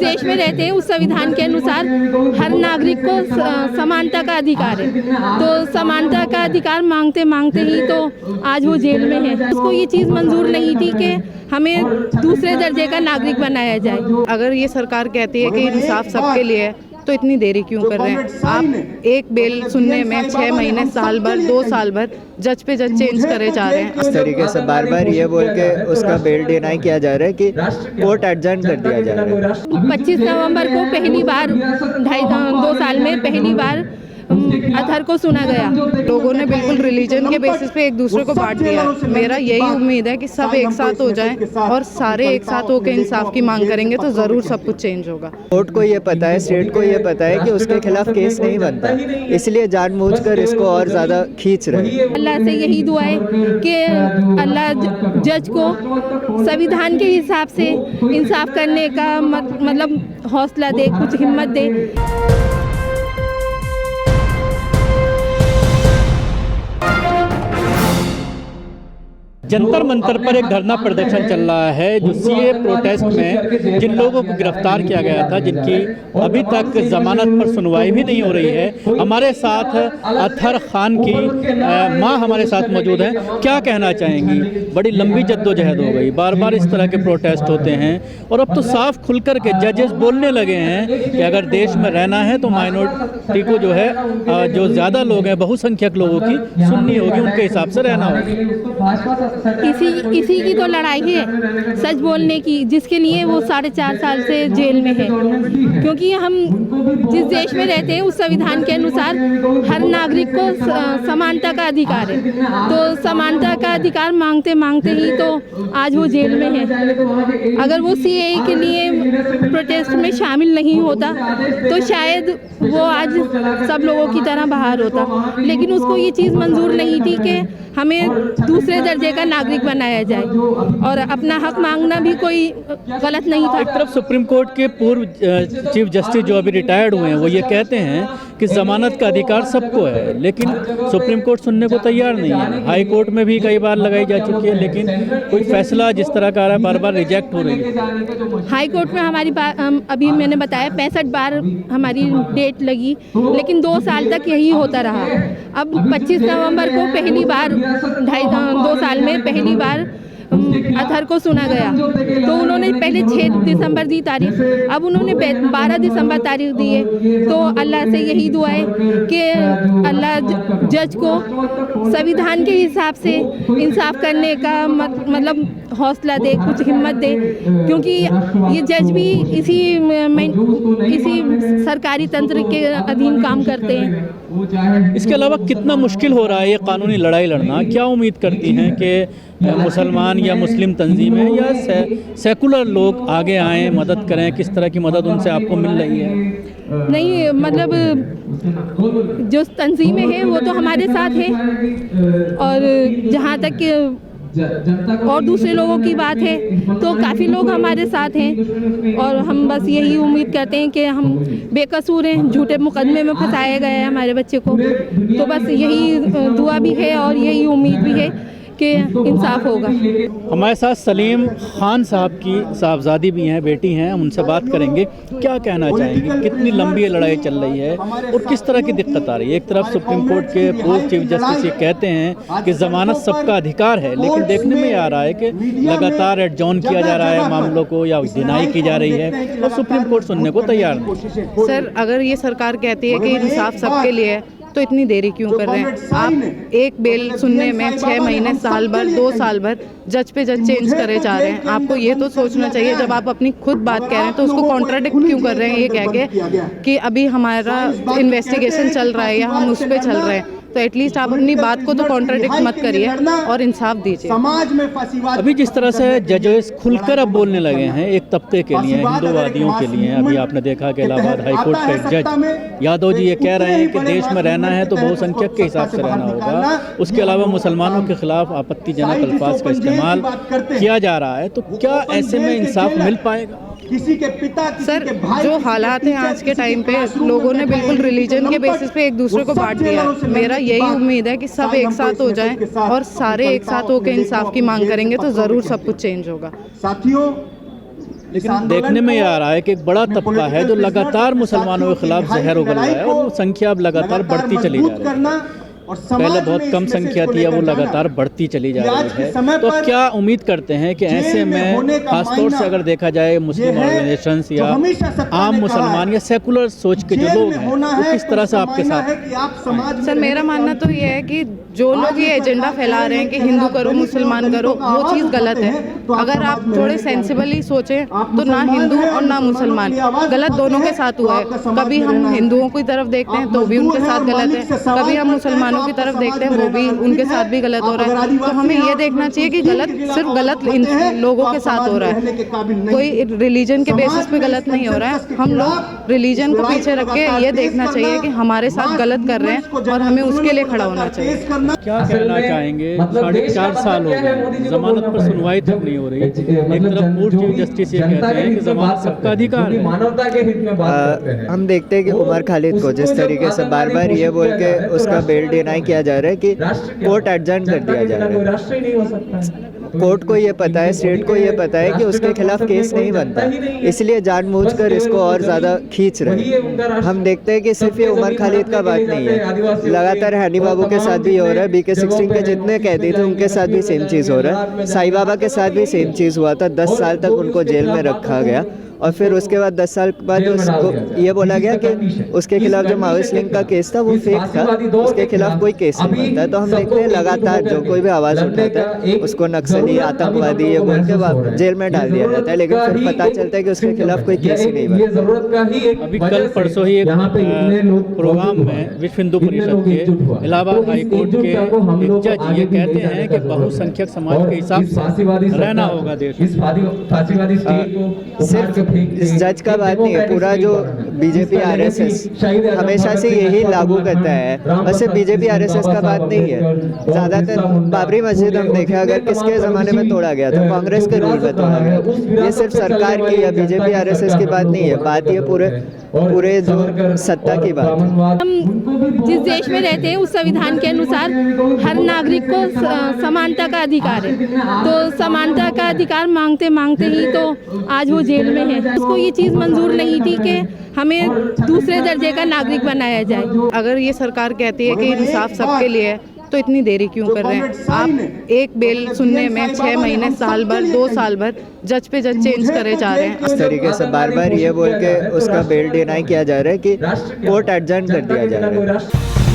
देश में रहते हैं उस संविधान के अनुसार हर नागरिक को समानता का अधिकार है। तो समानता का अधिकार मांगते मांगते ही तो आज वो जेल में है। उसको ये चीज़ मंजूर नहीं थी कि हमें दूसरे दर्जे का नागरिक बनाया जाए। अगर ये सरकार कहती है कि इंसाफ सबके लिए है तो इतनी देरी क्यों कर रहे हैं? आप एक बेल सुनने में 6 महीने, साल भर, 2 साल भर जज पे जज चेंज करे जा रहे हैं। इस तरीके से बार बार ये बोल के उसका बेल डिनाई किया जा रहा है कि कोर्ट एडजर्न कर दिया जा रहा है। 25 नवंबर को पहली बार 2 साल में पहली बार अतहर को सुना गया। लोगों ने बिल्कुल रिलीजन के बेसिस पे एक दूसरे को बांट दिया। मेरा यही उम्मीद है कि सब एक साथ हो जाएं और सारे एक साथ होकर इंसाफ की मांग करेंगे तो ज़रूर सब कुछ चेंज होगा। कोर्ट को ये पता है, स्टेट को ये पता है कि उसके खिलाफ केस नहीं बनता, इसलिए जानबूझकर इसको और ज़्यादा खींच रहे हैं। अल्लाह से यही दुआ है कि अल्लाह जज को संविधान के हिसाब से इंसाफ करने का मतलब हौसला दे, कुछ हिम्मत दे। जंतर मंतर पर एक धरना प्रदर्शन चल रहा है जो सीए प्रोटेस्ट में जिन लोगों को गिरफ्तार किया गया था, जिनकी अभी तक जमानत पर सुनवाई भी नहीं हो रही है। हमारे साथ अतहर खान की मां हमारे साथ मौजूद है। क्या कहना चाहेंगी? बड़ी लंबी जद्दोजहद हो गई, बार बार इस तरह के प्रोटेस्ट होते हैं और अब तो साफ खुल कर के जजेस बोलने लगे हैं कि अगर देश में रहना है तो माइनॉरिटी को जो है, जो ज़्यादा लोग हैं, बहुसंख्यक लोगों की सुननी होगी, उनके हिसाब से रहना होगा। इसी की तो लड़ाई है, सच बोलने की, जिसके लिए वो 4.5 साल से जेल में है। क्योंकि हम जिस देश में रहते हैं उस संविधान के अनुसार हर नागरिक को समानता का अधिकार है। तो समानता का अधिकार मांगते मांगते ही तो आज वो जेल में है। अगर वो सीएए के लिए प्रोटेस्ट में शामिल नहीं होता तो शायद वो आज सब लोगों की तरह बाहर होता, लेकिन उसको ये चीज़ मंजूर नहीं थी कि हमें दूसरे दर्जे का नागरिक बनाया जाए और अपना हक मांगना भी कोई गलत नहीं था। एक तरफ सुप्रीम कोर्ट के पूर्व चीफ जस्टिस जो अभी रिटायर्ड हुए हैं वो ये कहते हैं कि जमानत का अधिकार सबको है, लेकिन सुप्रीम कोर्ट सुनने को तैयार नहीं है। हाई कोर्ट में भी कई बार लगाई जा चुकी है, लेकिन कोई फैसला जिस तरह का आ रहा है बार बार रिजेक्ट हो रही है। हाई कोर्ट में हमारी अभी मैंने बताया 65 बार हमारी डेट लगी, लेकिन 2 साल तक यही होता रहा। अब 25 नवंबर को पहली बार 2 साल में पहली बार अतहर को सुना गया। तो उन्होंने पहले 6 दिसंबर दी तारीख, अब उन्होंने 12 दिसंबर तारीख दी है। तो अल्लाह से यही दुआ है कि अल्लाह जज को संविधान के हिसाब से इंसाफ करने का मतलब हौसला दे, कुछ हिम्मत दे। क्योंकि ये जज भी इसी सरकारी तंत्र के अधीन काम करते हैं। इसके अलावा कितना मुश्किल हो रहा है ये कानूनी लड़ाई लड़ना? क्या उम्मीद करती हैं कि मुसलमान या मुस्लिम तंजीमें या सेकुलर लोग आगे आएँ, मदद करें? किस तरह की मदद उनसे आपको मिल रही है? नहीं, मतलब जो तंजीमें हैं वो तो हमारे साथ हैं, और जहाँ तक और दूसरे लोगों की बात है तो काफ़ी लोग हमारे साथ हैं। और हम बस यही उम्मीद करते हैं कि हम बेकसूर हैं, झूठे मुकदमे में फंसाया गया है हमारे बच्चे को। तो बस यही दुआ भी है और यही उम्मीद भी है कि इंसाफ होगा। हमारे साथ सलीम खान साहब की साहबजादी भी हैं, बेटी हैं, हम उनसे बात करेंगे। क्या कहना चाहेंगी? कितनी लंबी ये लड़ाई चल रही है और किस तरह की दिक्कत आ रही है? एक तरफ सुप्रीम कोर्ट के पूर्व चीफ जस्टिस ये कहते हैं कि ज़मानत सबका अधिकार है, लेकिन देखने में आ रहा है कि लगातार एडजॉर्न किया जा रहा है मामलों को या डिनाई की जा रही है और सुप्रीम कोर्ट सुनने को तैयार नहीं। सर, अगर ये सरकार कहती है कि इंसाफ सबके लिए है तो इतनी देरी क्यों कर रहे हैं? आप एक बेल सुनने में 6 महीने, साल भर, 2 साल भर जज पे जज चेंज करे जा रहे हैं। आपको ये तो सोचना चाहिए, जब आप अपनी खुद बात कह रहे हैं तो उसको कॉन्ट्राडिक्ट क्यों कर रहे हैं ये कह के कि अभी हमारा इन्वेस्टिगेशन चल रहा है या हम उस पर चल रहे हैं। तो एटलीस्ट आप अपनी बात को तो कॉन्ट्राडिक्ट मत करिए और इंसाफ दीजिए। अभी जिस तरह से जजेस खुलकर अब बोलने लगे हैं एक तबके के लिए, हिंदूवादियों के लिए, अभी आपने देखा कि इलाहाबाद हाई कोर्ट के जज यादव जी ये कह रहे हैं कि देश में रहना है तो बहुसंख्यक के हिसाब से रहना होगा। उसके अलावा मुसलमानों के खिलाफ आपत्तिजनक अल्फाज का इस्तेमाल किया जा रहा है। तो क्या ऐसे में इंसाफ मिल पाएगा? किसी के पिता सर, जो हालात हैं आज के टाइम पे, लोगों ने बिल्कुल रिलीजन के बेसिस पे एक दूसरे को बांट दिया। मेरा यही उम्मीद है कि सब एक साथ हो जाएं और सारे एक साथ होकर इंसाफ की मांग करेंगे तो ज़रूर सब कुछ चेंज होगा। साथियों, लेकिन देखने में ये आ रहा है कि एक बड़ा तबका है जो लगातार मुसलमानों के खिलाफ जहर उगल रहा है और वो संख्या अब लगातार बढ़ती चली जा रही है। पहले बहुत कम संख्या थी, अब वो लगातार बढ़ती चली जा रही है। तो क्या उम्मीद करते हैं कि ऐसे में खासतौर से अगर देखा जाए मुस्लिम ऑर्गेनाइजेशंस या आम मुसलमान या सेकुलर सोच के जो लोग हैं वो किस तरह से आपके साथ? सर मेरा मानना तो ये है कि जो लोग ये एजेंडा फैला रहे हैं कि हिंदू करो मुसलमान करो, वो चीज़ गलत है। अगर आप थोड़े सेंसिबली सोचें तो ना हिंदू और ना मुसलमान, गलत दोनों के साथ हुआ है। कभी हम हिंदुओं की तरफ देखते हैं तो भी उनके साथ गलत है, कभी हम मुसलमानों की तरफ देखते हैं वो भी उनके साथ भी गलत हो रहा है। तो हमें ये देखना चाहिए कि गलत सिर्फ गलत इन लोगों के साथ हो रहा है, कोई रिलीजन के बेसिस पे गलत नहीं हो रहा है। हम लोग रिलीजन को पीछे रख के ये देखना चाहिए कि हमारे साथ गलत कर रहे हैं और हमें उसके लिए खड़ा होना चाहिए। क्या कहना चाहेंगे? 4.5 साल हो गए, जमानत पर सुनवाई तक नहीं हो रही। एक तरफ कोर्ट चीफ जस्टिस ये कहते हैं कि जमानत सबका अधिकार है। मानवता के हित में बात करते हैं। हम देखते हैं कि उमर खालिद को जिस तरीके से बार बार ये बोल के उसका बेल डिनाई किया जा रहा है कि कोर्ट एडजर्न कर दिया जा रहा है। राष्ट्र ही नहीं हो सकता। कोर्ट को ये पता है, स्टेट को ये पता है कि उसके खिलाफ केस नहीं बनता, इसलिए जानबूझकर इसको और ज़्यादा खींच रहे हैं। हम देखते हैं कि सिर्फ ये उमर खालिद का बात नहीं है, लगातार हनी बाबू के साथ भी हो रहा है। BK16 के जितने कैदी थे उनके साथ भी सेम चीज़ हो रहा है। साईं बाबा के साथ भी सेम चीज़ हुआ था, 10 साल तक उनको जेल में रखा गया और फिर उसके बाद 10 साल बाद उसको ये बोला गया कि उसके खिलाफ जो माओइस्ट लिंक का केस था वो फेक था, उसके खिलाफ कोई केस नहीं बनता है। तो हम देखते हैं लगातार जो कोई भी आवाज़ उठाता है उसको नक्सली, आतंकवादी ये बोल के जेल में डाल दिया जाता है, लेकिन फिर पता चलता है कि उसके खिलाफ कोई केस ही नहीं बनता। अभी कल परसों ही एक प्रोग्राम में विश्व हिंदू परिषद के इलाहाबाद हाई कोर्ट के एक जज ये कहते हैं कि बहुसंख्यक समाज के हिसाब से रहना होगा देश में। सिर्फ इस जज का बात नहीं है, पूरा जो बीजेपी RSS हमेशा से यही लागू करता है। और सिर्फ बीजेपी RSS का बात नहीं है, ज़्यादातर बाबरी मस्जिद हम देखें अगर किसके ज़माने में तोड़ा गया तो कांग्रेस के रूल में तोड़ा गया। ये सिर्फ सरकार की या बीजेपी RSS की बात नहीं है, बात ये पूरे जो सत्ता की बात है। हम जिस देश में रहते हैं उस संविधान के अनुसार हर नागरिक को समानता का अधिकार है। तो समानता का अधिकार मांगते मांगते ही तो आज वो जेल में है। उसको ये चीज़ मंजूर नहीं थी कि हमें दूसरे दर्जे का नागरिक बनाया जाए। अगर ये सरकार कहती है कि इंसाफ सबके लिए है तो इतनी देरी क्यों कर रहे हैं? आप एक बेल सुनने में 6 महीने, साल भर, 2 साल भर जज पे जज चेंज करे जा रहे हैं। इस तरीके से बार बार ये बोल के उसका बेल डिनाई किया जा रहा है कि कोर्ट एडजर्न कर दिया जा रहा है।